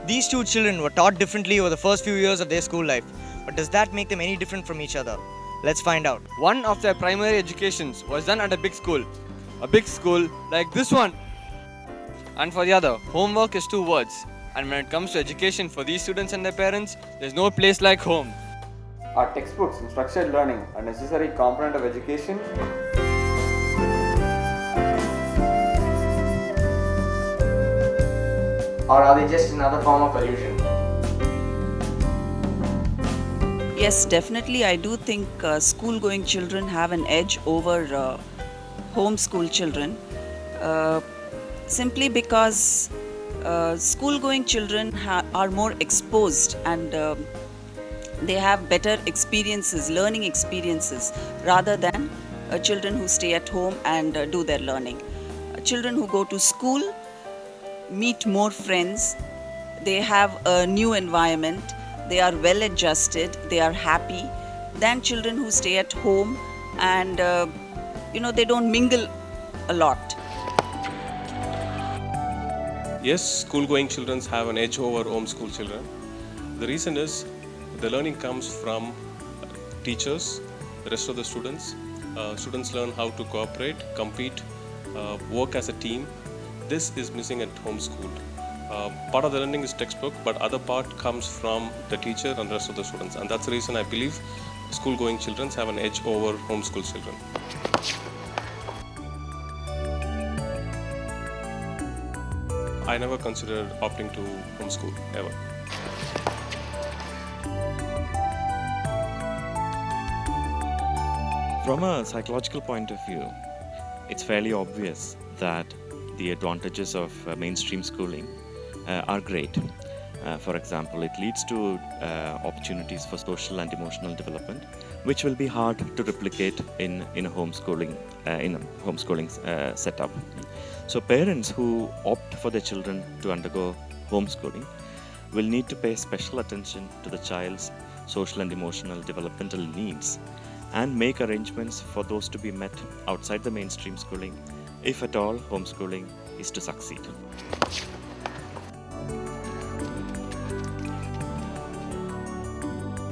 These two children were taught differently over the first few years of their school life, but does that make them any different from each other? Let's find out. One of their primary educations was done at a big school like this one. And for the other, homework is 2 words. And when it comes to education for these students and their parents, there's no place like home. Are textbooks and structured learning a necessary component of education? Or are they just another form of illusion? Yes, definitely. I do think school-going children have an edge over homeschool children, simply because school-going children are more exposed and they have better experiences, learning experiences, rather than children who stay at home and do their learning. Children who go to school meet more friends, they have a new environment, they are well adjusted, they are happy, than children who stay at home and they don't mingle a lot. Yes, school-going children have an edge over homeschool children. The reason is the learning comes from teachers, the rest of the students. Students learn how to cooperate, compete, work as a team. This is missing at homeschool. Part of the learning is textbook, but other part comes from the teacher and the rest of the students. And that's the reason I believe school-going children have an edge over homeschool children. I never considered opting to homeschool, ever. From a psychological point of view, it's fairly obvious that the advantages of mainstream schooling are great. For example, it leads to opportunities for social and emotional development, which will be hard to replicate in a homeschooling setup. So parents who opt for their children to undergo homeschooling will need to pay special attention to the child's social and emotional developmental needs and make arrangements for those to be met outside the mainstream schooling, if at all homeschooling is to succeed.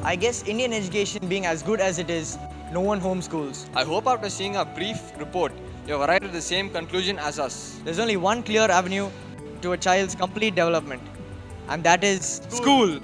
I guess Indian education being as good as it is, no one homeschools. I hope after seeing a brief report, you have arrived at the same conclusion as us. There's only one clear avenue to a child's complete development, and that is School!